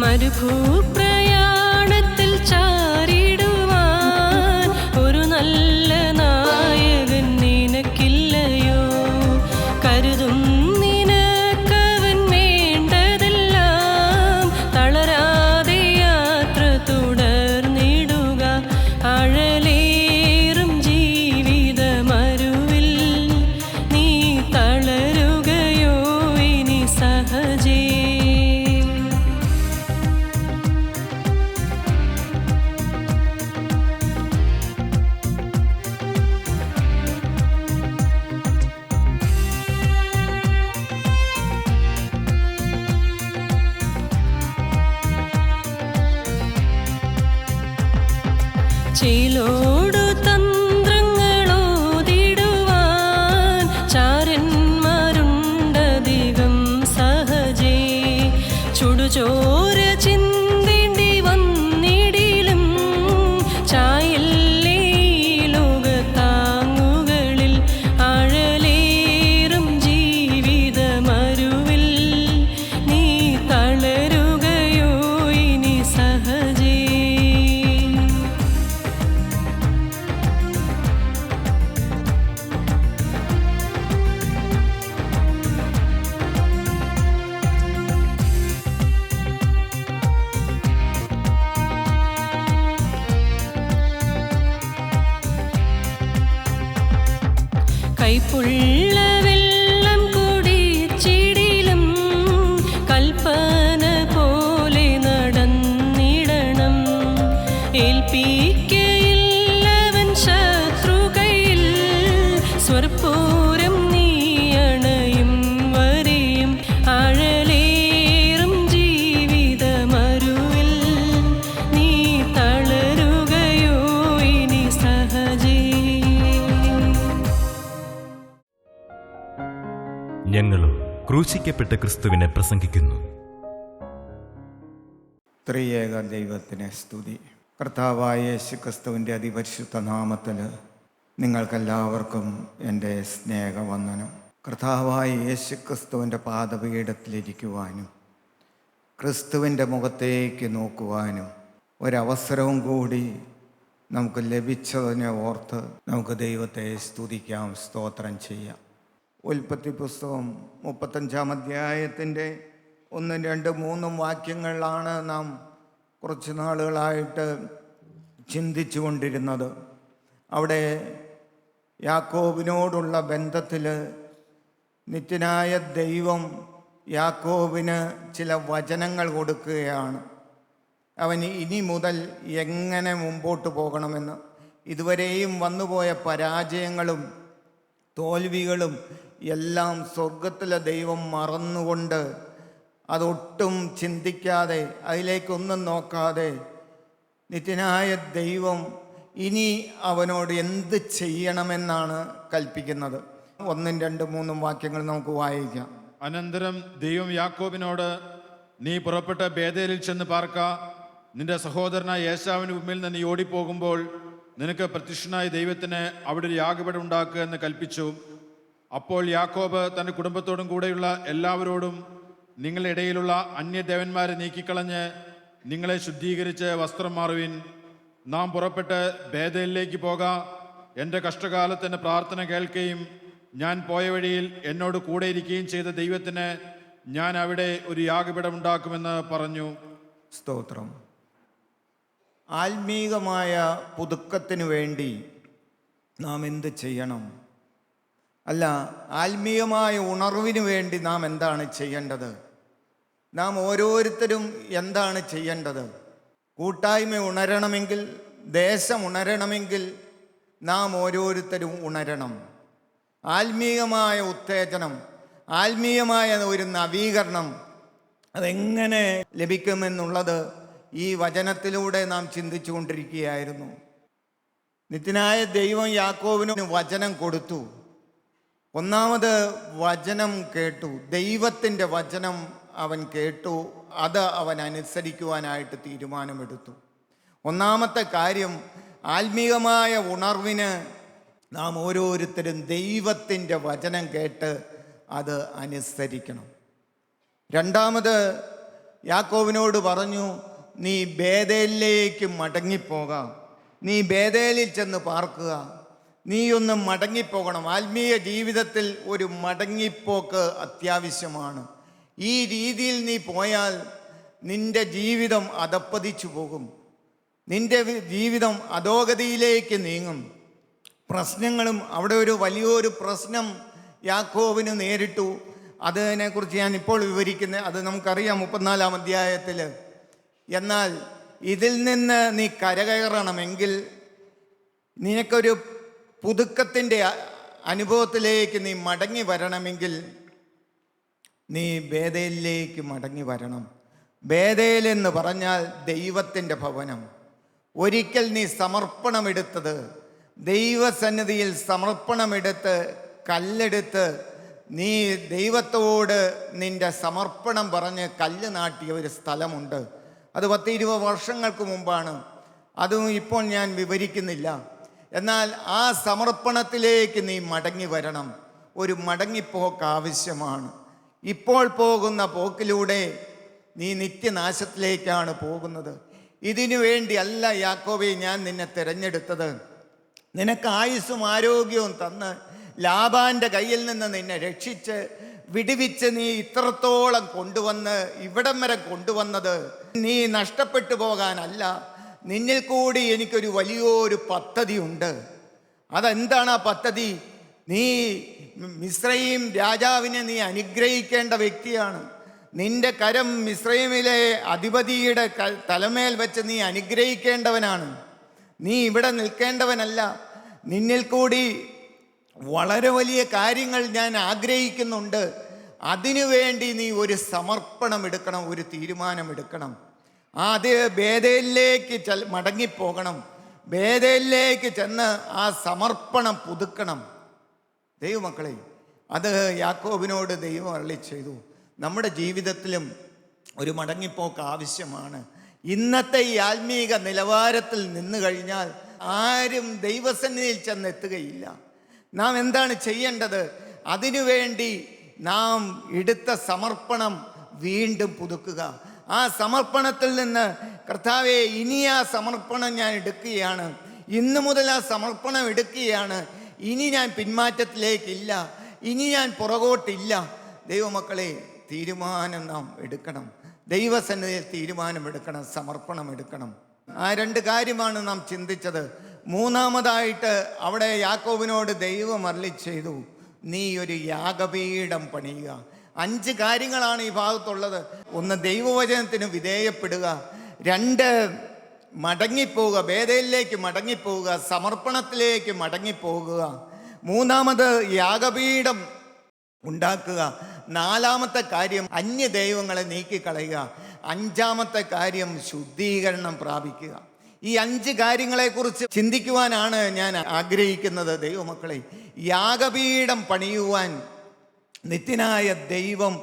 മരുഭൂപ്രയാണത്തിൽ ചാരിടുവാൻ ഒരു നല്ല നായകൻ നിനക്കില്ലയോ? കരുതും നിനക്കവൻ വേണ്ടതെല്ലാം, തളരാതെ യാത്ര തുടർന്നിടുക. അഴലേറും ജീവിതമരുവിൽ നീ തളരുകയോ ഇനി സഹജേ? ചേലോടു തന്ത്രങ്ങളോതിടുവാൻ ചാരന്മാരുണ്ടധികം സഹജേ. ചുടുചോര ചിന്തേണ്ടി വന്നിടിലും ചായല്ലേ ലോകത്താങ്ങുകളിൽ. അഴലേറും ജീവിതമരുവിൽ നീ തളരുകയോ ഇനി സഹജേ? കൈപ്പുള്ള വെള്ളം കുടിച്ചിടിലും കൽപ്പന പോലെ നടന്നിടണം. ഏൽപ്പിക്കയില്ലവൻ ശത്രുകയിൽ, സ്വർപ്പൂരം നീയണയും വരെയും. അഴലേറും ജീവിതമരുവിൽ നീ തളരുകയോ ഇനി സഹജേ? ഞങ്ങളും ക്രൂശിക്കപ്പെട്ട ക്രിസ്തുവിനെ പ്രസംഗിക്കുന്നു. ത്രിയേക ദൈവത്തിന് സ്തുതി. കർത്താവായ യേശുക്രിസ്തുവിൻ്റെ അതിപരിശുദ്ധ നാമത്തിൽ നിങ്ങൾക്കെല്ലാവർക്കും എൻ്റെ സ്നേഹവന്ദനം. കർത്താവായ യേശുക്രിസ്തുവിൻ്റെ പാദപീഠത്തിലിരിക്കുവാനും ക്രിസ്തുവിൻ്റെ മുഖത്തേക്ക് നോക്കുവാനും ഒരവസരവും കൂടി നമുക്ക് ലഭിച്ചതിനെ ഓർത്ത് നമുക്ക് ദൈവത്തെ സ്തുതിക്കാം, സ്തോത്രം ചെയ്യാം. ഉൽപ്പത്തി പുസ്തകം 35-ാം അധ്യായത്തിൻ്റെ 1, 2, 3 വാക്യങ്ങളിലാണ് നാം കുറച്ച് നാളുകളായിട്ട് ചിന്തിച്ചു കൊണ്ടിരുന്നത്. അവിടെ യാക്കോബിനോടുള്ള ബന്ധത്തിൽ നിത്യനായ ദൈവം യാക്കോബിന് ചില വചനങ്ങൾ കൊടുക്കുകയാണ്. അവന് ഇനി മുതൽ എങ്ങനെ മുമ്പോട്ട് പോകണമെന്ന്, ഇതുവരെയും വന്നുപോയ പരാജയങ്ങളും തോൽവികളും എല്ലാം സ്വർഗത്തിലെ ദൈവം മറന്നുകൊണ്ട്, അതൊട്ടും ചിന്തിക്കാതെ, അതിലേക്കൊന്നും നോക്കാതെ നിത്യനായ ദൈവം ഇനി അവനോട് എന്ത് ചെയ്യണമെന്നാണ് കൽപ്പിക്കുന്നത്. 1, 2, 3 വാക്യങ്ങൾ നമുക്ക് വായിക്കാം. അനന്തരം ദൈവം യാക്കോബിനോട്, നീ പുറപ്പെട്ട ബേഥേലിൽ ചെന്ന് പാർക്ക. നിന്റെ സഹോദരനായ ഏശാവിന് മുമ്പിൽ നിന്ന് നീ ഓടിപ്പോകുമ്പോൾ നിനക്ക് പ്രത്യക്ഷനായ ദൈവത്തിന് അവിടെ ഒരു യാഗപീഠം ഉണ്ടാക്കുക എന്ന് കൽപ്പിച്ചു. അപ്പോൾ യാക്കോബ് തൻ്റെ കുടുംബത്തോടും കൂടെയുള്ള എല്ലാവരോടും, നിങ്ങളുടെ ഇടയിലുള്ള അന്യദേവന്മാരെ നീക്കിക്കളഞ്ഞ് നിങ്ങളെ ശുദ്ധീകരിച്ച് വസ്ത്രം മാറുവിൻ. നാം പുറപ്പെട്ട് ബേഥേലിലേക്ക് പോകാം. എൻ്റെ കഷ്ടകാലത്തിന് പ്രാർത്ഥന കേൾക്കുകയും ഞാൻ പോയ വഴിയിൽ എന്നോട് കൂടെ ഇരിക്കുകയും ചെയ്ത ദൈവത്തിന് ഞാൻ അവിടെ ഒരു യാഗപീഠം ഉണ്ടാക്കുമെന്ന് പറഞ്ഞു. സ്തോത്രം. ആത്മീകമായ പുതുക്കത്തിനു വേണ്ടി നാം എന്ത് ചെയ്യണം? അല്ല, ആത്മീയമായ ഉണർവിന് വേണ്ടി നാം എന്താണ് ചെയ്യേണ്ടത്? നാം ഓരോരുത്തരും എന്താണ് ചെയ്യേണ്ടത്? കൂട്ടായ്മ ഉണരണമെങ്കിൽ, ദേശം ഉണരണമെങ്കിൽ നാം ഓരോരുത്തരും ഉണരണം. ആത്മീയമായ ഉത്തേജനം, ആത്മീയമായ ഒരു നവീകരണം അതെങ്ങനെ ലഭിക്കുമെന്നുള്ളത് ഈ വചനത്തിലൂടെ നാം ചിന്തിച്ചു കൊണ്ടിരിക്കുകയായിരുന്നു. നിത്യനായ ദൈവം യാക്കോബിന് വചനം കൊടുത്തു. ഒന്നാമത് വചനം കേട്ടു, ദൈവത്തിൻ്റെ വചനം അവൻ കേട്ടു, അത് അവൻ അനുസരിക്കുവാനായിട്ട് തീരുമാനമെടുത്തു. ഒന്നാമത്തെ കാര്യം, ആത്മീയമായ ഉണർവിന് നാം ഓരോരുത്തരും ദൈവത്തിൻ്റെ വചനം കേട്ട് അത് അനുസരിക്കണം. രണ്ടാമത്, യാക്കോബിനോട് പറഞ്ഞു, നീ ബേതേലിലേക്ക് മടങ്ങിപ്പോകാം, നീ ബേതേലിൽ ചെന്ന് പാർക്കുക, നീ ഒന്ന് മടങ്ങിപ്പോകണം. ആത്മീയ ജീവിതത്തിൽ ഒരു മടങ്ങിപ്പോക്ക് അത്യാവശ്യമാണ്. ഈ രീതിയിൽ നീ പോയാൽ നിന്റെ ജീവിതം അധപ്പതിച്ചു പോകും, നിന്റെ ജീവിതം അധോഗതിയിലേക്ക് നീങ്ങും. പ്രശ്നങ്ങളും, അവിടെ ഒരു വലിയൊരു പ്രശ്നം യാക്കോബിന് നേരിട്ടു. അതിനെക്കുറിച്ച് ഞാൻ ഇപ്പോൾ വിവരിക്കുന്നത്, അത് നമുക്കറിയാം 34-ാം അധ്യായത്തിൽ. എന്നാൽ ഇതിൽ നിന്ന് നീ കരകയറണമെങ്കിൽ, നിനക്കൊരു പുതുക്കത്തിൻ്റെ അനുഭവത്തിലേക്ക് നീ മടങ്ങി വരണമെങ്കിൽ നീ ബേതേലിലേക്ക് മടങ്ങി വരണം. ബേതേൽ എന്ന് പറഞ്ഞാൽ ദൈവത്തിൻ്റെ ഭവനം. ഒരിക്കൽ നീ സമർപ്പണമെടുത്തത്, ദൈവസന്നിധിയിൽ സമർപ്പണമെടുത്ത് കല്ലെടുത്ത് നീ ദൈവത്തോട് നിന്റെ സമർപ്പണം പറഞ്ഞ് കല്ല് നാട്ടിയ ഒരു സ്ഥലമുണ്ട്. അത് 10-20 വർഷങ്ങൾക്ക് മുമ്പാണ്. അതും ഇപ്പോൾ ഞാൻ വിവരിക്കുന്നില്ല. എന്നാൽ ആ സമർപ്പണത്തിലേക്ക് നീ മടങ്ങി വരണം. ഒരു മടങ്ങിപ്പോക്ക് ആവശ്യമാണ്. ഇപ്പോൾ പോകുന്ന പോക്കിലൂടെ നീ നിത്യനാശത്തിലേക്കാണ് പോകുന്നത്. ഇതിനു വേണ്ടി അല്ല യാക്കോബേ ഞാൻ നിന്നെ തിരഞ്ഞെടുത്തത്. നിനക്ക് ആയുസ്സും ആരോഗ്യവും തന്ന് ലാബാൻ്റെ കയ്യിൽ നിന്ന് നിന്നെ രക്ഷിച്ച് വിടുവിച്ച് നീ ഇത്രത്തോളം കൊണ്ടുവന്ന് ഇവിടം വരെ കൊണ്ടുവന്നത് നീ നഷ്ടപ്പെട്ടു പോകാനല്ല. നിന്നിൽ കൂടി എനിക്കൊരു വലിയൊരു പദ്ധതി ഉണ്ട്. അതെന്താണ് ആ പദ്ധതി? നീ മിസ്രയീം രാജാവിനെ നീ അനുഗ്രഹിക്കേണ്ട വ്യക്തിയാണ്. നിന്റെ കരം മിസ്രയീമിലെ അധിപതിയുടെ തലമേൽ വെച്ച് നീ അനുഗ്രഹിക്കേണ്ടവനാണ്. നീ ഇവിടെ നിൽക്കേണ്ടവനല്ല. നിന്നിൽ കൂടി വളരെ വലിയ കാര്യങ്ങൾ ഞാൻ ആഗ്രഹിക്കുന്നുണ്ട്. അതിനുവേണ്ടി നീ ഒരു സമർപ്പണം എടുക്കണം, ഒരു തീരുമാനമെടുക്കണം. അത് ബേതേലിലേക്ക് മടങ്ങിപ്പോകണം. ബേതേലിലേക്ക് ചെന്ന് ആ സമർപ്പണം പുതുക്കണം. ദൈവമക്കളെ, അത് യാക്കോബിനോട് ദൈവം അരുളി ചെയ്തു. നമ്മുടെ ജീവിതത്തിലും ഒരു മടങ്ങിപ്പോക്ക് ആവശ്യമാണ്. ഇന്നത്തെ ഈ ആത്മീക നിലവാരത്തിൽ നിന്ന് കഴിഞ്ഞാൽ ആരും ദൈവസന്നിധിയിൽ ചെന്നെത്തുകയില്ല. നാം എന്താണ് ചെയ്യേണ്ടത്? അതിനുവേണ്ടി നാം എടുത്ത സമർപ്പണം വീണ്ടും പുതുക്കുക. ആ സമർപ്പണത്തിൽ നിന്ന് കർത്താവേ, ഇനി ആ സമർപ്പണം ഞാൻ എടുക്കുകയാണ്, ഇന്നു മുതൽ ആ സമർപ്പണം എടുക്കുകയാണ്, ഇനി ഞാൻ പിന്മാറ്റത്തിലേക്കില്ല, ഇനി ഞാൻ പുറകോട്ടില്ല. ദൈവമക്കളെ, തീരുമാനം നാം എടുക്കണം. ദൈവസന്നിധിയിൽ തീരുമാനമെടുക്കണം, സമർപ്പണം എടുക്കണം. ആ 2 കാര്യമാണ് നാം ചിന്തിച്ചത്. മൂന്നാമതായിട്ട് അവിടെ യാക്കോബിനോട് ദൈവം അരുളി ചെയ്തു, നീ ഒരു യാഗപീഠം പണിയുക. 5 കാര്യങ്ങളാണ് ഈ ഭാഗത്തുള്ളത്. 1, ദൈവവചനത്തിന് വിധേയപ്പെടുക. 2, മടങ്ങിപ്പോവുക, ബേതേലിലേക്ക് മടങ്ങിപ്പോവുക, സമർപ്പണത്തിലേക്ക് മടങ്ങിപ്പോകുക. 3, യാഗപീഠം ഉണ്ടാക്കുക. 4 കാര്യം അന്യദൈവങ്ങളെ നീക്കിക്കളയുക. 5 കാര്യം ശുദ്ധീകരണം പ്രാപിക്കുക. ഈ 5 കാര്യങ്ങളെക്കുറിച്ച് ചിന്തിക്കുവാനാണ് ഞാൻ ആഗ്രഹിക്കുന്നത്. ദൈവമക്കളെ, യാഗപീഠം പണിയുവാൻ നിത്യനായ ദൈവം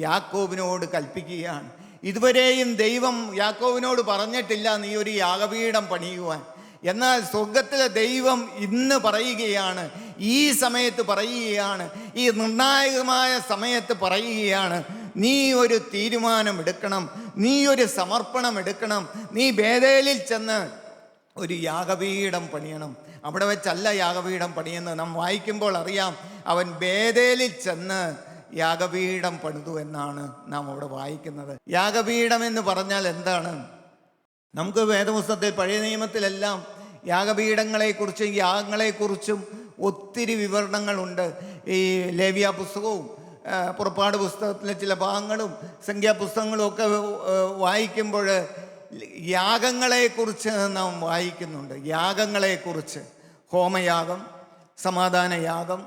യാക്കോബിനോട് കൽപ്പിക്കുകയാണ്. ഇതുവരെയും ദൈവം യാക്കോബിനോട് പറഞ്ഞിട്ടില്ല നീ ഒരു യാഗപീഠം പണിയുവാൻ. എന്നാൽ സ്വർഗത്തിലെ ദൈവം ഇന്ന് പറയുകയാണ്, ഈ സമയത്ത് പറയുകയാണ്, ഈ നിർണായകമായ സമയത്ത് പറയുകയാണ്, നീ ഒരു തീരുമാനമെടുക്കണം, നീ ഒരു സമർപ്പണം എടുക്കണം. നീ ബേതേലിൽ ചെന്ന് ഒരു യാഗപീഠം പണിയണം. അവിടെ വെച്ചല്ല യാഗപീഠം പണിയെന്ന് നാം വായിക്കുമ്പോൾ അറിയാം. അവൻ ബേതേലിൽ ചെന്ന് യാഗപീഠം പണിതു എന്നാണ് നാം അവിടെ വായിക്കുന്നത്. യാഗപീഠം എന്ന് പറഞ്ഞാൽ എന്താണ്? നമുക്ക് വേദപുസ്തകത്തിൽ പഴയ നിയമത്തിലെല്ലാം യാഗപീഠങ്ങളെക്കുറിച്ചും യാഗങ്ങളെക്കുറിച്ചും ഒത്തിരി വിവരണങ്ങളുണ്ട്. ഈ ലേവ്യ പുസ്തകവും പുറപ്പാട് പുസ്തകത്തിലെ ചില ഭാഗങ്ങളും സംഖ്യാപുസ്തകങ്ങളും ഒക്കെ വായിക്കുമ്പോൾ യാഗങ്ങളെക്കുറിച്ച് നാം വായിക്കുന്നുണ്ട്. യാഗങ്ങളെക്കുറിച്ച് ഹോമയാഗം, സമാധാനയാഗം,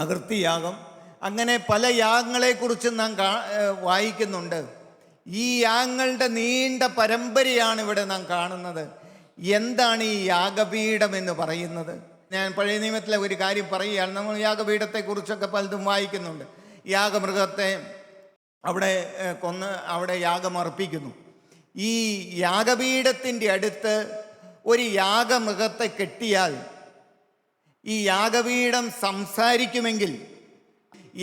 അകൃത്യയാഗം, അങ്ങനെ പല യാഗങ്ങളെക്കുറിച്ചും നാം വായിക്കുന്നുണ്ട്. ഈ യാഗങ്ങളുടെ നീണ്ട പരമ്പരയാണ് ഇവിടെ നാം കാണുന്നത്. എന്താണ് ഈ യാഗപീഠം എന്ന് പറയുന്നത്? ഞാൻ പഴയ നിയമത്തിലെ ഒരു കാര്യം പറയുകയാണ്. നമ്മൾ യാഗപീഠത്തെക്കുറിച്ചൊക്കെ പലതും വായിക്കുന്നുണ്ട്. യാഗമൃഗത്തെ അവിടെ കൊന്ന് അവിടെ യാഗമർപ്പിക്കുന്നു. ഈ യാഗപീഠത്തിൻ്റെ അടുത്ത് ഒരു യാഗമൃഗത്തെ കെട്ടിയാൽ ഈ യാഗപീഠം സംസാരിക്കുമെങ്കിൽ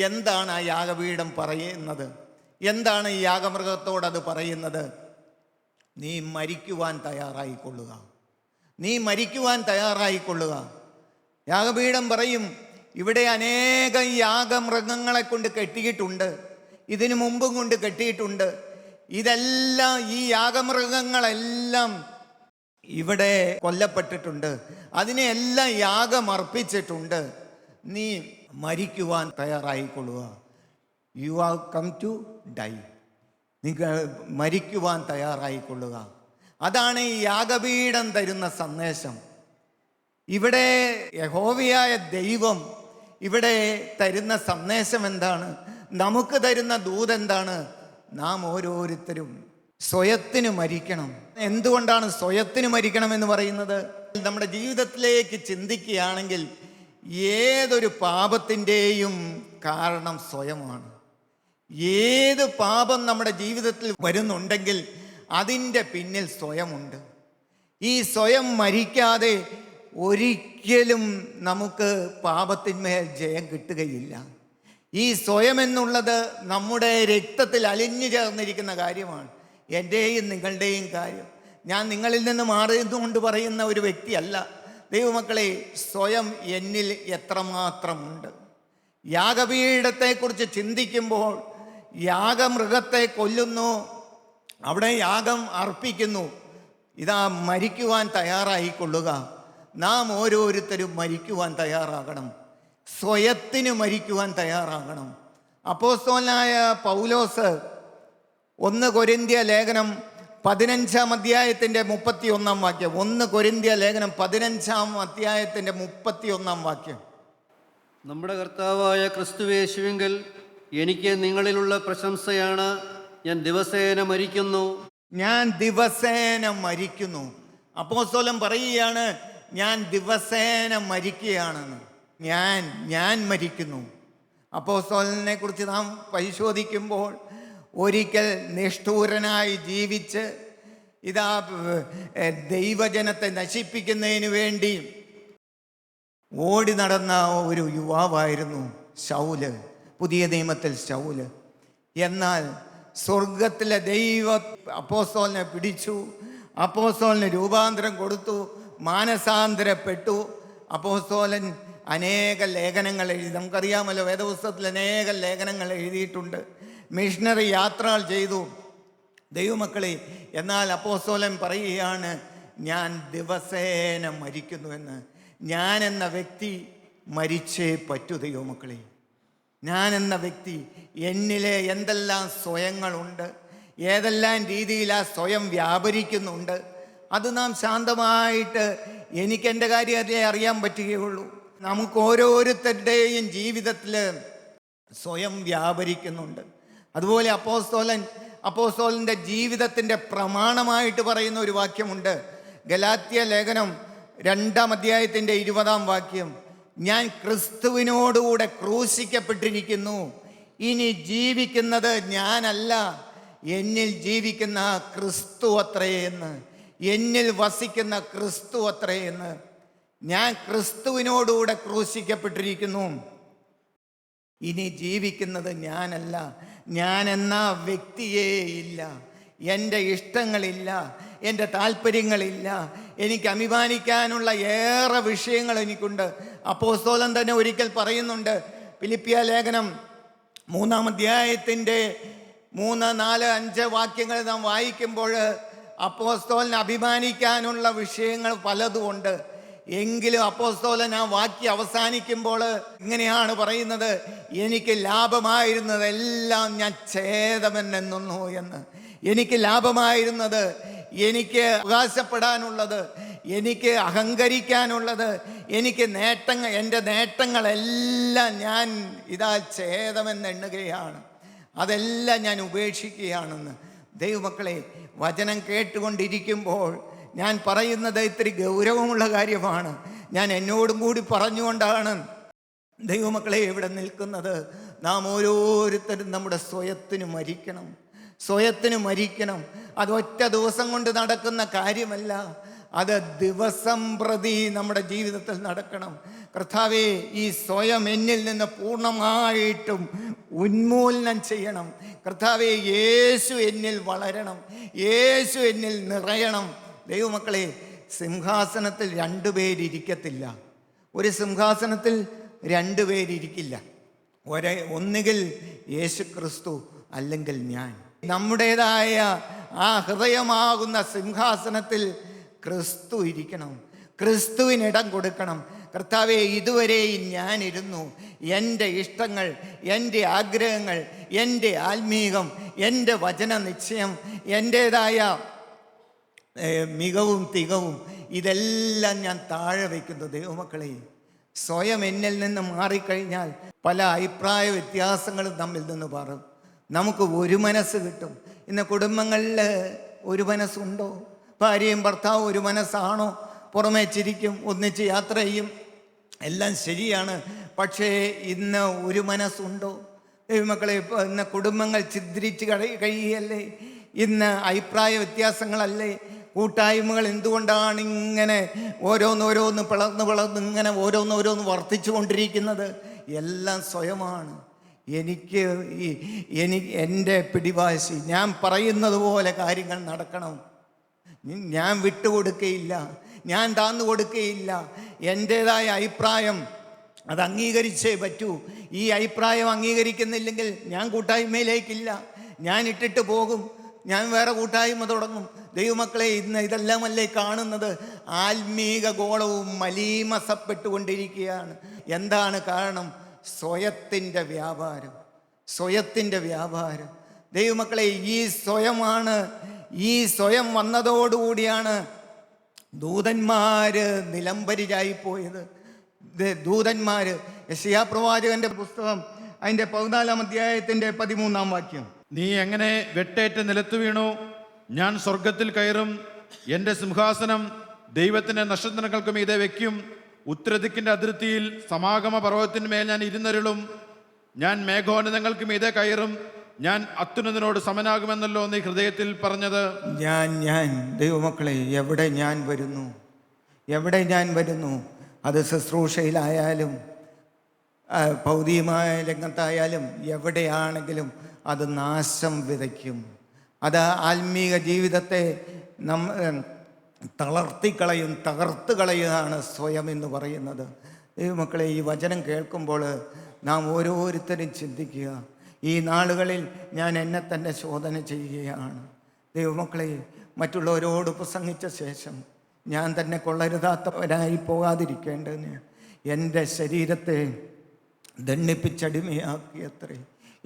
എന്താണ് ആ യാഗപീഠം പറയുന്നത്? എന്താണ് ഈ യാഗമൃഗത്തോടത് പറയുന്നത്? നീ മരിക്കുവാൻ തയ്യാറായിക്കൊള്ളുക, നീ മരിക്കുവാൻ തയ്യാറായിക്കൊള്ളുക. യാഗപീഠം പറയും, ഇവിടെ അനേകം യാഗമൃഗങ്ങളെ കൊണ്ട് കെട്ടിയിട്ടുണ്ട്, ഇതിനു മുമ്പും കൊണ്ട് കെട്ടിയിട്ടുണ്ട്. ഇതെല്ലാം, ഈ യാഗമൃഗങ്ങളെല്ലാം ഇവിടെ കൊല്ലപ്പെട്ടിട്ടുണ്ട്, അതിനെല്ലാം യാഗമർപ്പിച്ചിട്ടുണ്ട്. നീ മരിക്കുവാൻ തയ്യാറായിക്കൊള്ളുക. You have come to die. നിങ്ങൾ മരിക്കുവാൻ തയ്യാറായിക്കൊള്ളുക. അതാണ് ഈ യാഗപീഠം തരുന്ന സന്ദേശം. ഇവിടെ യഹോവയായ ദൈവം ഇവിടെ തരുന്ന സന്ദേശം എന്താണ്? നമുക്ക് തരുന്ന ദൂതെന്താണ്? നാം ഓരോരുത്തരും സ്വയത്തിന് മരിക്കണം. എന്തുകൊണ്ടാണ് സ്വയത്തിന് മരിക്കണം എന്ന് പറയുന്നത്? നമ്മുടെ ജീവിതത്തിലേക്ക് ചിന്തിക്കുകയാണെങ്കിൽ ഏതൊരു പാപത്തിൻ്റെയും കാരണം സ്വയമാണ്. ഏത് പാപം നമ്മുടെ ജീവിതത്തിൽ വരുന്നുണ്ടെങ്കിൽ അതിൻ്റെ പിന്നിൽ സ്വയമുണ്ട്. ഈ സ്വയം മരിക്കാതെ ഒരിക്കലും നമുക്ക് പാപത്തിന്മേൽ ജയം കിട്ടുകയില്ല. ഈ സ്വയം എന്നുള്ളത് നമ്മുടെ രക്തത്തിൽ അലിഞ്ഞു ചേർന്നിരിക്കുന്ന കാര്യമാണ്. എൻ്റെയും നിങ്ങളുടെയും കാര്യം. ഞാൻ നിങ്ങളിൽ നിന്ന് മാറിയതുകൊണ്ട് പറയുന്ന ഒരു വ്യക്തിയല്ല. ദൈവമക്കളെ, സ്വയം എന്നിൽ എത്രമാത്രമുണ്ട്. യാഗപീഠത്തെക്കുറിച്ച് ചിന്തിക്കുമ്പോൾ യാഗമൃഗത്തെ കൊല്ലുന്നു, അവിടെ യാഗം അർപ്പിക്കുന്നു. ഇതാ മരിക്കുവാൻ തയ്യാറായിക്കൊള്ളുക. നാം ഓരോരുത്തരും മരിക്കുവാൻ തയ്യാറാകണം, സ്വയത്തിന് മരിക്കുവാൻ തയ്യാറാകണം. അപ്പോസ്തലനായ പൗലോസ് 1 കൊരിന്ത്യ ലേഖനം 15-ാം അധ്യായത്തിൻ്റെ 31-ാം വാക്യം. 1 കൊരിന്ത്യ ലേഖനം 15-ാം അധ്യായത്തിൻ്റെ 31-ാം വാക്യം. നമ്മുടെ കർത്താവായ ക്രിസ്തുയേശുവിങ്കൽ എനിക്ക് നിങ്ങളിലുള്ള പ്രശംസയാണ്. ഞാൻ ദിവസേന മരിക്കുന്നു, ഞാൻ ദിവസേന മരിക്കുന്നു. അപ്പോസ്തലൻ പറയുകയാണ്, ഞാൻ ദിവസേന മരിക്കുകയാണെന്ന്. ഞാൻ മരിക്കുന്നു. അപ്പോസ്തലനെ കുറിച്ച് നാം പരിശോധിക്കുമ്പോൾ ഒരിക്കൽ നിഷ്ഠൂരനായി ജീവിച്ച് ഇതാ ദൈവജനത്തെ നശിപ്പിക്കുന്നതിന് വേണ്ടി ഓടി നടന്ന ഒരു യുവാവായിരുന്നു ശൗല്, പുതിയ നിയമത്തിൽ ശൗല്. എന്നാൽ സ്വർഗത്തിലെ ദൈവ അപ്പോസ്തലനെ പിടിച്ചു, അപ്പോസ്തലന് രൂപാന്തരം കൊടുത്തു, മാനസാന്തരപ്പെട്ടു. അപ്പോസ്തലൻ അനേക ലേഖനങ്ങൾ എഴുതി. നമുക്കറിയാമല്ലോ, വേദപുസ്തകത്തിൽ അനേക ലേഖനങ്ങൾ എഴുതിയിട്ടുണ്ട്. മിഷണറി യാത്രകൾ ചെയ്തു. ദൈവമക്കളെ, എന്നാൽ അപ്പോസ്തലൻ പറയുകയാണ്, ഞാൻ ദിവസേന മരിക്കുന്നുവെന്ന്. ഞാൻ എന്ന വ്യക്തി മരിച്ചേ പറ്റൂ. ദൈവമക്കളെ, ഞാൻ എന്ന വ്യക്തി, എന്നിലെ എന്തെല്ലാം സ്വയങ്ങളുണ്ട്, ഏതെല്ലാം രീതിയിൽ ആ സ്വയം വ്യാപരിക്കുന്നുണ്ട്, അത് നാം ശാന്തമായിട്ട് എനിക്കെൻ്റെ കാര്യത്തെ അറിയാൻ പറ്റുകയുള്ളൂ. നമുക്ക് ഓരോരുത്തരുടെയും ജീവിതത്തിൽ സ്വയം വ്യാപരിക്കുന്നുണ്ട്. അതുപോലെ അപ്പോസ്തലൻ്റെ ജീവിതത്തിൻ്റെ പ്രമാണമായിട്ട് പറയുന്ന ഒരു വാക്യമുണ്ട്. ഗലാത്യ ലേഖനം 2-ാം അധ്യായത്തിൻ്റെ 20-ാം വാക്യം. ഞാൻ ക്രിസ്തുവിനോടുകൂടെ ക്രൂശിക്കപ്പെട്ടിരിക്കുന്നു, ഇനി ജീവിക്കുന്നത് ഞാനല്ല, എന്നിൽ ജീവിക്കുന്ന ക്രിസ്തു അത്രയെന്ന്, എന്നിൽ വസിക്കുന്ന ക്രിസ്തു അത്രയെന്ന്. ഞാൻ ക്രിസ്തുവിനോടുകൂടെ ക്രൂശിക്കപ്പെട്ടിരിക്കുന്നു, ഇനി ജീവിക്കുന്നത് ഞാനല്ല. ഞാൻ എന്ന വ്യക്തിയേ ഇല്ല, എൻ്റെ ഇഷ്ടങ്ങളില്ല, എൻ്റെ താല്പര്യങ്ങളില്ല, എനിക്ക് അഭിമാനിക്കാനുള്ള ഏറെ വിഷയങ്ങൾ എനിക്കുണ്ട്. അപ്പോസ്തലൻ തന്നെ ഒരിക്കൽ പറയുന്നുണ്ട്, ഫിലിപ്പിയ ലേഖനം 3-ാം അധ്യായത്തിൻ്റെ 3, 4, 5 വാക്യങ്ങൾ നാം വായിക്കുമ്പോൾ അപ്പോസ്തലന് അഭിമാനിക്കാനുള്ള വിഷയങ്ങൾ പലതുമുണ്ട്. എങ്കിലും അപ്പോസ്തലൻ ആ വാക്യം അവസാനിക്കുമ്പോൾ ഇങ്ങനെയാണ് പറയുന്നത്, എനിക്ക് ലാഭമായിരുന്നതെല്ലാം ഞാൻ ഛേദമെന്നെണ്ണുന്നു എന്ന്. എനിക്ക് ലാഭമായിരുന്നത്, എനിക്ക് അവകാശപ്പെടാനുള്ളത്, എനിക്ക് അഹങ്കരിക്കാനുള്ളത്, എനിക്ക് എൻ്റെ നേട്ടങ്ങളെല്ലാം ഞാൻ ഇതാ ഛേദമെന്നെണ്ണുകയാണ്, അതെല്ലാം ഞാൻ ഉപേക്ഷിക്കുകയാണെന്ന്. ദൈവമക്കളെ, വചനം കേട്ടുകൊണ്ടിരിക്കുമ്പോൾ ഞാൻ പറയുന്നത് ഇത്തിരി ഗൗരവമുള്ള കാര്യമാണ്. ഞാൻ എന്നോടും കൂടി പറഞ്ഞുകൊണ്ടാണ് ദൈവമക്കളെ ഇവിടെ നിൽക്കുന്നത്. നാം ഓരോരുത്തരും നമ്മുടെ സ്വയത്തിന് മരിക്കണം, സ്വയത്തിന് മരിക്കണം. അത് ഒറ്റ ദിവസം കൊണ്ട് നടക്കുന്ന കാര്യമല്ല, അത് ദിവസം പ്രതി നമ്മുടെ ജീവിതത്തിൽ നടക്കണം. കർത്താവേ, ഈ സ്വയം എന്നിൽ നിന്ന് പൂർണ്ണമായിട്ടും ഉന്മൂലനം ചെയ്യണം. കർത്താവേ, യേശു എന്നിൽ വളരണം, യേശു എന്നിൽ നിറയണം. ദൈവമക്കളെ, സിംഹാസനത്തിൽ രണ്ടുപേരിക്കത്തില്ല. ഒരു സിംഹാസനത്തിൽ രണ്ടുപേരിക്കില്ല. ഒന്നുകിൽ യേശു ക്രിസ്തു അല്ലെങ്കിൽ ഞാൻ. നമ്മുടേതായ ആ ഹൃദയമാകുന്ന സിംഹാസനത്തിൽ ക്രിസ്തു ഇരിക്കണം, ക്രിസ്തുവിനിടം കൊടുക്കണം. കർത്താവെ, ഇതുവരെയും ഞാനിരുന്നു. എൻ്റെ ഇഷ്ടങ്ങൾ, എൻ്റെ ആഗ്രഹങ്ങൾ, എൻ്റെ ആത്മീകം, എൻ്റെ വചന നിശ്ചയം, എൻ്റേതായ മികവും തികവും ഇതെല്ലാം ഞാൻ താഴെ വയ്ക്കുന്നു. ദൈവമക്കളെ, സ്വയം എന്നിൽ നിന്ന് മാറിക്കഴിഞ്ഞാൽ പല അഭിപ്രായ വ്യത്യാസങ്ങളും തമ്മിൽ നിന്ന് മാറും. നമുക്ക് ഒരു മനസ്സ് കിട്ടും. ഇന്ന് കുടുംബങ്ങളിൽ ഒരു മനസ്സുണ്ടോ? ഭാര്യയും ഭർത്താവും ഒരു മനസ്സാണോ? പുറമേ ചിരിക്കും, ഒന്നിച്ച് യാത്ര ചെയ്യും, എല്ലാം ശരിയാണ്. പക്ഷേ ഇന്ന് ഒരു മനസ്സുണ്ടോ? ദൈവമക്കളെ, ഇന്ന് കുടുംബങ്ങൾ ഛിദ്രിച്ച് കഴിയല്ലേ? ഇന്ന് അഭിപ്രായ വ്യത്യാസങ്ങളല്ലേ? കൂട്ടായ്മകൾ എന്തുകൊണ്ടാണ് ഇങ്ങനെ ഓരോന്നോരോന്ന് പിളർന്ന് ഇങ്ങനെ ഓരോന്നോരോന്ന് വർദ്ധിച്ചു കൊണ്ടിരിക്കുന്നത്? എല്ലാം സ്വയമാണ്. എനിക്ക് എൻ്റെ പിടിവാശി, ഞാൻ പറയുന്നത് പോലെ കാര്യങ്ങൾ നടക്കണം, ഞാൻ വിട്ടുകൊടുക്കുകയില്ല, ഞാൻ താന്നു കൊടുക്കുകയില്ല. എൻ്റേതായ അഭിപ്രായം അത് അംഗീകരിച്ചേ പറ്റൂ. ഈ അഭിപ്രായം അംഗീകരിക്കുന്നില്ലെങ്കിൽ ഞാൻ കൂട്ടായ്മയിലേക്കില്ല, ഞാൻ ഇട്ടിട്ട് പോകും, ഞാൻ വേറെ കൂട്ടായ്മ തുടങ്ങും. ദൈവമക്കളെ, ഇന്ന് ഇതെല്ലാമല്ലേ കാണുന്നത്? ആത്മീക ഗോളവും മലീമസപ്പെട്ടുകൊണ്ടിരിക്കുകയാണ്. എന്താണ് കാരണം? സ്വയത്തിൻ്റെ വ്യാപാരം, സ്വയത്തിൻ്റെ വ്യാപാരം. ദൈവമക്കളെ, ഈ സ്വയമാണ്, ഈ സ്വയം വന്നതോടുകൂടിയാണ് ദൂതന്മാര് നിലംപരിചായിപ്പോയത്. ദൂതന്മാര്, യെശയ്യാ പ്രവാചകന്റെ പുസ്തകം അതിൻ്റെ 14-ാം അധ്യായത്തിൻ്റെ 13-ാം വാക്യം. നീ എങ്ങനെ വെട്ടേറ്റ് നിലത്തു വീണു? ഞാൻ സ്വർഗത്തിൽ കയറും, എൻ്റെ സിംഹാസനം ദൈവത്തിൻ്റെ നക്ഷത്രങ്ങൾക്ക് മീതെ വയ്ക്കും. ഉത്തരദിക്കിൻ്റെ അതിർത്തിയിൽ സമാഗമ പർവ്വതത്തിന്മേൽ ഞാൻ ഇരുന്നരുളും. ഞാൻ മേഘോന്നതങ്ങൾക്ക് മീതെ കയറും, ഞാൻ അത്യുന്നതനോട് സമനാകുമെന്നല്ലോ നീ ഹൃദയത്തിൽ പറഞ്ഞത്. ഞാൻ ദൈവമക്കളെ, എവിടെ ഞാൻ വരുന്നു, എവിടെ ഞാൻ വരുന്നു? അത് ശുശ്രൂഷയിലായാലും ഭൗതികമായ രംഗത്തായാലും എവിടെയാണെങ്കിലും അത് നാശം വിതയ്ക്കും. അത് ആത്മീക ജീവിതത്തെ തളർത്തിക്കളയും, തകർത്ത് കളയുകയാണ് സ്വയം എന്ന് പറയുന്നത്. ദൈവമക്കളെ, ഈ വചനം കേൾക്കുമ്പോൾ നാം ഓരോരുത്തരും ചിന്തിക്കുക, ഈ നാളുകളിൽ ഞാൻ എന്നെ തന്നെ ശോധന ചെയ്യുകയാണ്. ദൈവമക്കളെ, മറ്റുള്ളവരോട് പ്രസംഗിച്ച ശേഷം ഞാൻ തന്നെ കൊള്ളരുതാത്തവനായി പോകാതിരിക്കേണ്ടതിന് എൻ്റെ ശരീരത്തെ ദണ്ഡിപ്പിച്ചടിമയാക്കിയത്രേ.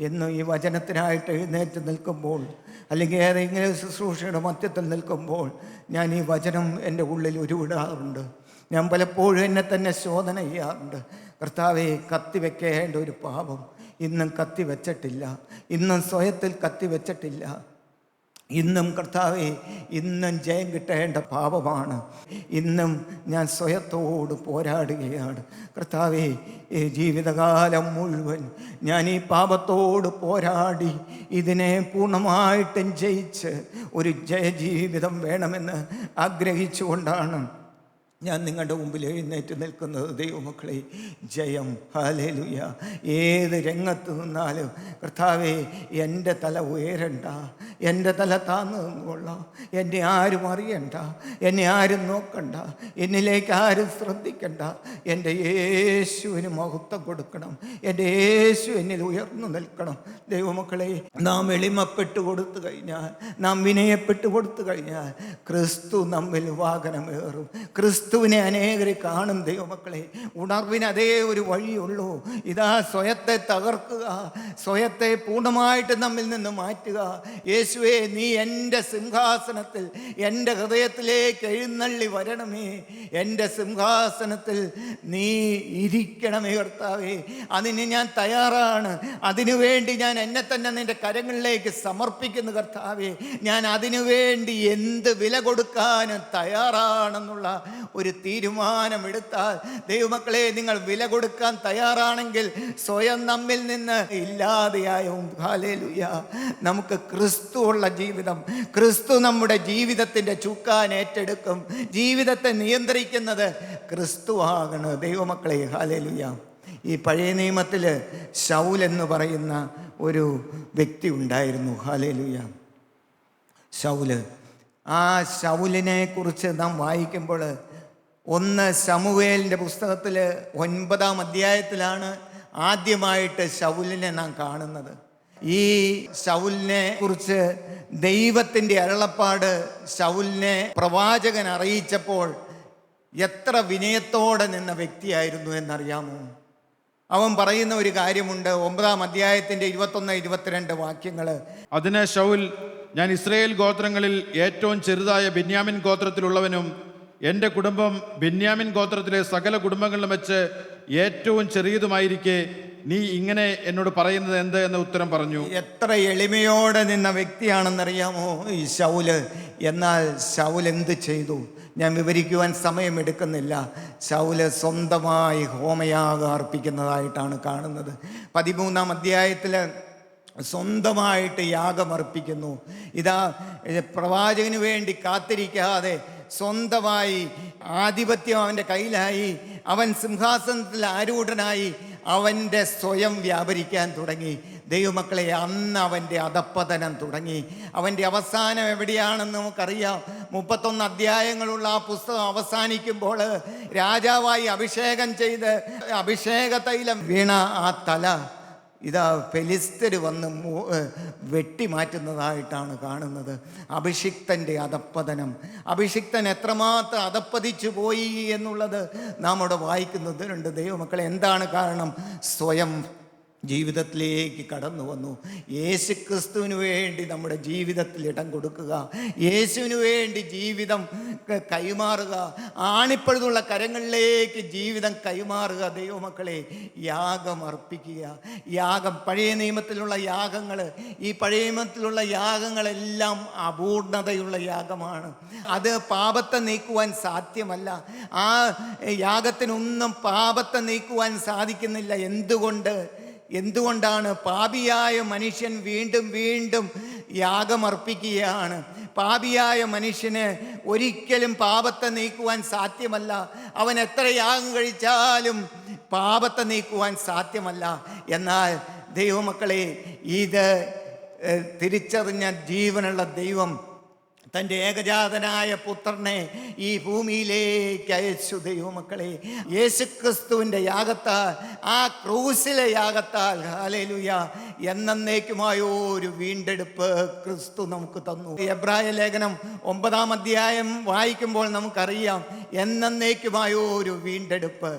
എന്നും ഈ വചനത്തിനായിട്ട് എഴുന്നേറ്റ് നിൽക്കുമ്പോൾ, അല്ലെങ്കിൽ ഏതെങ്കിലും ശുശ്രൂഷയുടെ മധ്യത്തിൽ നിൽക്കുമ്പോൾ ഞാൻ ഈ വചനം എൻ്റെ ഉള്ളിൽ ഉരുവിടാറുണ്ട്. ഞാൻ പലപ്പോഴും എന്നെ തന്നെ ശോധന ചെയ്യാറുണ്ട്. കർത്താവെ, കത്തിവെക്കേണ്ട ഒരു പാപം ഇന്നും കത്തിവെച്ചിട്ടില്ല, ഇന്നും സ്വയത്തിൽ കത്തിവെച്ചിട്ടില്ല. ഇന്നും കർത്താവെ, ഇന്നും ജയം കിട്ടേണ്ട പാപമാണ്. ഇന്നും ഞാൻ സ്വയത്തോട് പോരാടുകയാണ്. കർത്താവെ, ഈ ജീവിതകാലം മുഴുവൻ ഞാൻ ഈ പാപത്തോട് പോരാടി ഇതിനെ പൂർണ്ണമായിട്ടും ജയിച്ച് ഒരു ജയജീവിതം വേണമെന്ന് ആഗ്രഹിച്ചുകൊണ്ടാണ് ഞാൻ നിങ്ങളുടെ മുമ്പിൽ എഴുന്നേറ്റ് നിൽക്കുന്നത്. ദൈവമക്കളെ, ജയം, ഹല്ലേലൂയ. ഏത് രംഗത്ത് നിന്നാലും കർത്താവേ, എൻ്റെ തല ഉയരണ്ട, എൻ്റെ തല താന്നു നിന്നുകൊള്ളാം. എന്നെ ആരും അറിയണ്ട, എന്നെ ആരും നോക്കണ്ട, എന്നിലേക്ക് ആരും ശ്രദ്ധിക്കണ്ട. എൻ്റെ യേശുവിന് മഹത്വം കൊടുക്കണം, എൻ്റെ യേശു എന്നിൽ ഉയർന്നു നിൽക്കണം. ദൈവമക്കളെ, നാം എളിമപ്പെട്ടു കൊടുത്തു കഴിഞ്ഞാൽ, നാം വിനയപ്പെട്ടു കൊടുത്തു കഴിഞ്ഞാൽ ക്രിസ്തു നമ്മിൽ വാഹനമേറും. ക്രിസ്തുവിനെ അനേകരെ കാണും. ദൈവമക്കളെ, ഉണർവിന് അതേ ഒരു വഴിയുള്ളൂ. ഇതാ, സ്വയത്തെ തകർക്കുക, സ്വയത്തെ പൂർണ്ണമായിട്ട് നമ്മിൽ നിന്ന് മാറ്റുക. യേശുവേ, നീ എൻ്റെ സിംഹാസനത്തിൽ എൻ്റെ ഹൃദയത്തിലേക്ക് എഴുന്നള്ളി വരണമേ. എൻ്റെ സിംഹാസനത്തിൽ നീ ഇരിക്കണമേ കർത്താവേ. അതിന് ഞാൻ തയ്യാറാണ്. അതിനുവേണ്ടി ഞാൻ എന്നെ തന്നെ നിൻ്റെ കരങ്ങളിലേക്ക് സമർപ്പിക്കുന്നു കർത്താവേ. ഞാൻ അതിനുവേണ്ടി എന്ത് വില കൊടുക്കാനും തയ്യാറാണെന്നുള്ള ഒരു തീരുമാനമെടുത്താൽ, ദൈവമക്കളെ, നിങ്ങൾ വില കൊടുക്കാൻ തയ്യാറാണെങ്കിൽ സ്വയം നമ്മിൽ നിന്ന് ഇല്ലാതെയായും, ഹല്ലേലൂയ, നമുക്ക് ക്രിസ്തു ക്രിസ്തുവുള്ള ജീവിതം. ക്രിസ്തു നമ്മുടെ ജീവിതത്തിൻ്റെ ചുക്കാൻ ഏറ്റെടുക്കും. ജീവിതത്തെ നിയന്ത്രിക്കുന്നത് ക്രിസ്തുവാകണം. ദൈവമക്കളെ, ഹല്ലേലൂയ. ഈ പഴയ നിയമത്തിൽ ശൗൽ എന്ന് പറയുന്ന ഒരു വ്യക്തി ഉണ്ടായിരുന്നു. ഹല്ലേലൂയ. ശൗല്. ആ ശൗലിനെ കുറിച്ച് നാം വായിക്കുമ്പോൾ 1 ശമൂവേലിൻ്റെ പുസ്തകത്തിൽ 9-ാം അധ്യായത്തിലാണ് ആദ്യമായിട്ട് ശൗലിനെ നാം കാണുന്നത്. ഈ ശൗലിനെ കുറിച്ച് ദൈവത്തിൻ്റെ അരുളപ്പാട് ശൗലിനെ പ്രവാചകൻ അറിയിച്ചപ്പോൾ എത്ര വിനയത്തോടെ നിന്ന വ്യക്തിയായിരുന്നു എന്നറിയാമോ? അവൻ പറയുന്ന ഒരു കാര്യമുണ്ട്. 9-ാം അധ്യായത്തിൻ്റെ 21-22 വാക്യങ്ങൾ. അതിന് ശൗൽ, ഞാൻ ഇസ്രായേൽ ഗോത്രങ്ങളിൽ ഏറ്റവും ചെറുതായ ബെന്യാമിൻ ഗോത്രത്തിലുള്ളവനും എൻ്റെ കുടുംബം ബെന്യാമിൻ ഗോത്രത്തിലെ സകല കുടുംബങ്ങളിലും വെച്ച് ഏറ്റവും ചെറിയതുമായിരിക്കെ നീ ഇങ്ങനെ എന്നോട് പറയുന്നത് എന്ത് എന്ന ഉത്തരം പറഞ്ഞു. എത്ര എളിമയോടെ നിന്ന വ്യക്തിയാണെന്നറിയാമോ ഈ ശൗല്. എന്നാൽ ശൗൽ എന്ത് ചെയ്തു? ഞാൻ വിവരിക്കുവാൻ സമയമെടുക്കുന്നില്ല. ശൗല് സ്വന്തമായി ഹോമയാഗം അർപ്പിക്കുന്നതായിട്ടാണ് കാണുന്നത്. 13-ാം അധ്യായത്തിൽ സ്വന്തമായിട്ട് യാഗമർപ്പിക്കുന്നു. ഇതാ, പ്രവാചകന് വേണ്ടി കാത്തിരിക്കാതെ സ്വന്തമായി ആധിപത്യം അവൻ്റെ കയ്യിലായി. അവൻ സിംഹാസനത്തിൽ ആരൂഢനായി. അവൻ്റെ സ്വയം വ്യാപരിക്കാൻ തുടങ്ങി. ദൈവമക്കളെ, അന്ന് അവൻ്റെ അധപ്പതനം തുടങ്ങി. അവൻ്റെ അവസാനം എവിടെയാണെന്ന് നമുക്കറിയാം. 31 അധ്യായങ്ങളുള്ള ആ പുസ്തകം അവസാനിക്കുമ്പോൾ രാജാവായി അഭിഷേകം ചെയ്ത് അഭിഷേക തൈലം വീണ ആ തല ഇതാ ഫെലിസ്തർ വന്ന് വെട്ടിമാറ്റുന്നതായിട്ടാണ് കാണുന്നത്. അഭിഷിക്തൻ്റെ അധപ്പതനം. അഭിഷിക്തൻ എത്രമാത്രം അധപ്പതിച്ചു പോയി എന്നുള്ളത് നാം അവിടെ വായിക്കുന്നുണ്ട്. ദൈവമക്കളെ, എന്താണ് കാരണം? സ്വയം ജീവിതത്തിലേക്ക് കടന്നു വന്നു. യേശു ക്രിസ്തുവിന് വേണ്ടി നമ്മുടെ ജീവിതത്തിൽ ഇടം കൊടുക്കുക. യേശുവിന് വേണ്ടി ജീവിതം കൈമാറുക. ആണിപ്പഴുതുള്ള കരങ്ങളിലേക്ക് ജീവിതം കൈമാറുക. ദൈവമക്കളെ, യാഗം അർപ്പിക്കുക. യാഗം, പഴയ നിയമത്തിലുള്ള യാഗങ്ങൾ, ഈ പഴയ നിയമത്തിലുള്ള യാഗങ്ങളെല്ലാം അപൂർണതയുള്ള യാഗമാണ്. അത് പാപത്തെ നീക്കുവാൻ സാധ്യമല്ല. ആ യാഗത്തിനൊന്നും പാപത്തെ നീക്കുവാൻ സാധിക്കുന്നില്ല. എന്തുകൊണ്ടാണ്? പാപിയായ മനുഷ്യൻ വീണ്ടും വീണ്ടും യാഗമർപ്പിക്കുകയാണ്. പാപിയായ മനുഷ്യന് ഒരിക്കലും പാപത്തെ നീക്കുവാൻ സാധ്യമല്ല. അവൻ എത്ര യാഗം കഴിച്ചാലും പാപത്തെ നീക്കുവാൻ സാധ്യമല്ല. എന്നാൽ ദൈവമക്കളെ, ഇത് തിരിച്ചറിഞ്ഞ ജീവനുള്ള ദൈവം തൻ്റെ ഏകജാതനായ പുത്രനെ ഈ ഭൂമിയിലേക്ക് അയച്ചു. ദൈവമക്കളെ, യേശുക്രിസ്തുവിൻ്റെ യാഗത്താൽ, ആ ക്രൂസിലെ യാഗത്താൽ, ഹല്ലേലൂയ, എന്നേക്കുമായ ഒരു വീണ്ടെടുപ്പ് ക്രിസ്തു നമുക്ക് തന്നു. എബ്രായ ലേഖനം 9-ാം അധ്യായം വായിക്കുമ്പോൾ നമുക്കറിയാം, എന്നേക്കുമായ ഒരു വീണ്ടെടുപ്പ്.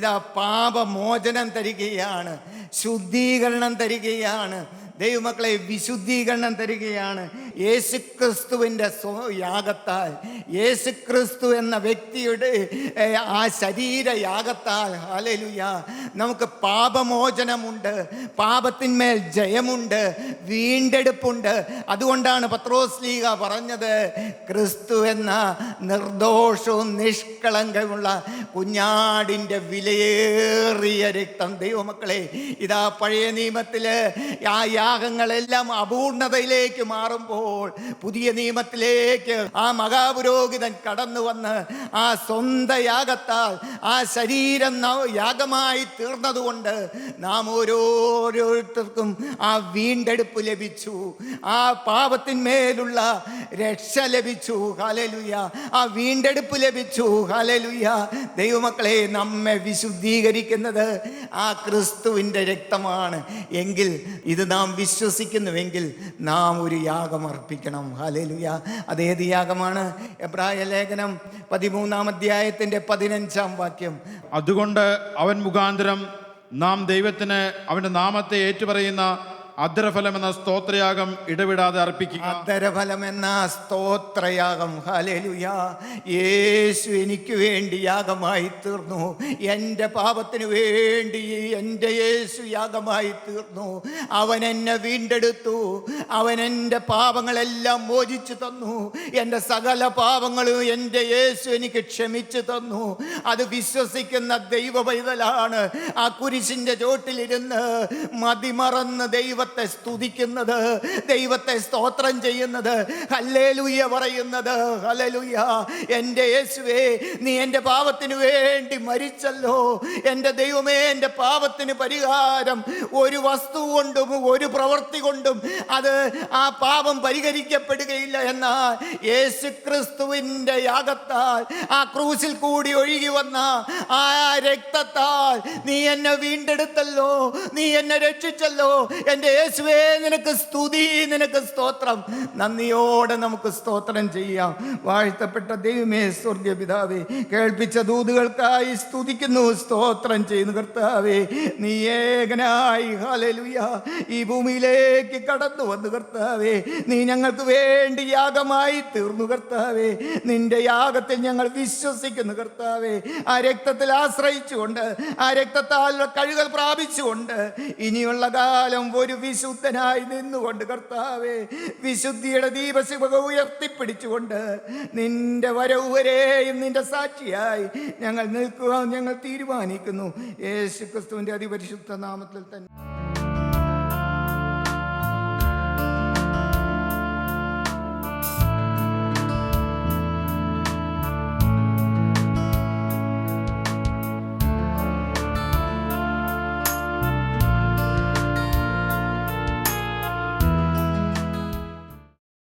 ഇതാ, പാപമോചനം തരികയാണ്, ശുദ്ധീകരണം തരികയാണ്. ദൈവമക്കളെ, വിശുദ്ധീകരണം തരികയാണ് യേശുക്രിസ്തുവിൻ്റെ യാഗത്താൽ. യേശുക്രിസ്തു എന്ന വ്യക്തിയുടെ ആ ശരീരയാഗത്താൽ, ഹല്ലേലൂയ, നമുക്ക് പാപമോചനമുണ്ട്, പാപത്തിന്മേൽ ജയമുണ്ട്, വീണ്ടെടുപ്പുണ്ട്. അതുകൊണ്ടാണ് പത്രോസ്ലീഹ പറഞ്ഞത്, ക്രിസ്തു എന്ന നിർദോഷവും നിഷ്കളങ്കമുള്ള കുഞ്ഞാടിൻ്റെ വിലയേറിയ രക്തം. ദൈവമക്കളെ, ഇതാ പഴയ നിയമത്തില് ആ യാഗങ്ങളെല്ലാം അപൂർണതയിലേക്ക് മാറുമ്പോൾ പുതിയ നിയമത്തിലേക്ക് ആ മഹാപുരോഹിതൻ കടന്നു വന്ന് ആ സ്വന്തം യാഗത്താൽ ആ ശരീരം യാഗമായി തീർന്നതുകൊണ്ട് നാം ഓരോരുത്തർക്കും ആ വീണ്ടെടുപ്പ് ലഭിച്ചു, ആ പാപത്തിന്മേലുള്ള രക്ഷ ലഭിച്ചു. ഹല്ലേലൂയ, ആ വീണ്ടെടുപ്പ് ലഭിച്ചു. ഹല്ലേലൂയ. ദൈവമക്കളെ, നമ്മെ വിശുദ്ധീകരിക്കുന്നത് ആ ക്രിസ്തുവിൻ്റെ രക്തമാണ്. എങ്കിൽ ഇത് നാം വിശ്വസിക്കുന്നുവെങ്കിൽ നാം ഒരു യാഗം അർപ്പിക്കണം. ഹല്ലേലൂയ. അതേത് യാഗമാണ്? എബ്രായ ലേഖനം 13-ാം അധ്യായത്തിൻ്റെ 15-ാം വാക്യം. അതുകൊണ്ട് അവൻ മുഖാന്തരം നാം ദൈവത്തിന് അവൻ്റെ നാമത്തെ ഏറ്റുപറയുന്ന അധരഫലം എന്ന സ്തോത്രയാഗം ഇടവിടാതെ അർപ്പിക്കുക. അധരഫലം എന്ന സ്തോത്രയാഗം. ഹല്ലേലൂയ. യേശു എനിക്ക് വേണ്ടി യാഗമായി തീർന്നു. എൻ്റെ പാപത്തിന് വേണ്ടി എൻ്റെ യേശു യാഗമായി തീർന്നു. അവൻ എന്നെ വീണ്ടെടുത്തു. അവൻ എൻ്റെ പാപങ്ങളെല്ലാം മോചിച്ചു തന്നു. എൻ്റെ സകല പാപങ്ങളും എൻ്റെ യേശു എനിക്ക് ക്ഷമിച്ചു തന്നു. അത് വിശ്വസിക്കുന്ന ദൈവ പൈതലാണ് ആ കുരിശിൻ്റെ ചോട്ടിലിരുന്ന് മതിമറന്ന് ദൈവത്തെ ദൈവത്തെ സ്തുതിക്കുന്നത്, ദൈവത്തെ സ്തോത്രം ചെയ്യുന്നത്, ഹല്ലേലൂയ പറയുന്നത്. ഹല്ലേലൂയ. എൻ്റെ യേശുവേ, നീ എൻ്റെ പാപത്തിന് വേണ്ടി മരിച്ചല്ലോ. എൻ്റെ ദൈവമേ, എൻ്റെ പാപത്തിന് പരിഹാരം ഒരു വസ്തു കൊണ്ടും ഒരു പ്രവൃത്തി കൊണ്ടും അത് ആ പാപം പരിഹരിക്കപ്പെടുകയില്ല. എന്നാൽ യേശു ക്രിസ്തുവിൻ്റെ യാഗത്താൽ, ആ ക്രൂശിൽ കൂടി ഒഴുകി വന്ന ആ രക്തത്താൽ നീ എന്നെ വീണ്ടെടുത്തല്ലോ, നീ എന്നെ രക്ഷിച്ചല്ലോ. എൻ്റെ യേശുവേ, നിനക്ക് സ്തുതി, നിനക്ക് സ്തോത്രം. നന്ദിയോടെ നമുക്ക് സ്തോത്രം ചെയ്യാം. വാഴ്ത്തപ്പെട്ട ദൈവമേ, സ്വർഗീയ പിതാവേ, കേൾപ്പിച്ച ദൂതുകൾക്കായി സ്തുതിക്കുന്നു, സ്തോത്രം ചെയ്യുന്നു. കർത്താവേ, നീ ഏകനായി ഹല്ലേലൂയ ഈ ഭൂമിയിലേക്ക് കടന്നു വന്നു. കർത്താവേ, നീ ഞങ്ങൾക്ക് വേണ്ടി യാഗമായി തീർന്നു. കർത്താവേ, നിന്റെ യാഗത്തിൽ ഞങ്ങൾ വിശ്വസിക്കുന്നു. കർത്താവേ, ആ രക്തത്തിൽ ആശ്രയിച്ചുകൊണ്ട്, ആ രക്തത്താൽ കഴുകൽ പ്രാപിച്ചുകൊണ്ട് ഇനിയുള്ള കാലം ഒരു വിശുദ്ധനായി നിന്നുകൊണ്ട്, കർത്താവേ, വിശുദ്ധിയുടെ ദീപശിവക ഉയർത്തിപ്പിടിച്ചുകൊണ്ട് നിന്റെ വരവ് വരെയും നിന്റെ സാക്ഷിയായി ഞങ്ങൾ നിൽക്കുവാൻ ഞങ്ങൾ തീരുമാനിക്കുന്നു. യേശു ക്രിസ്തുവിൻ്റെ അതിപരിശുദ്ധ നാമത്തിൽ തന്നെ.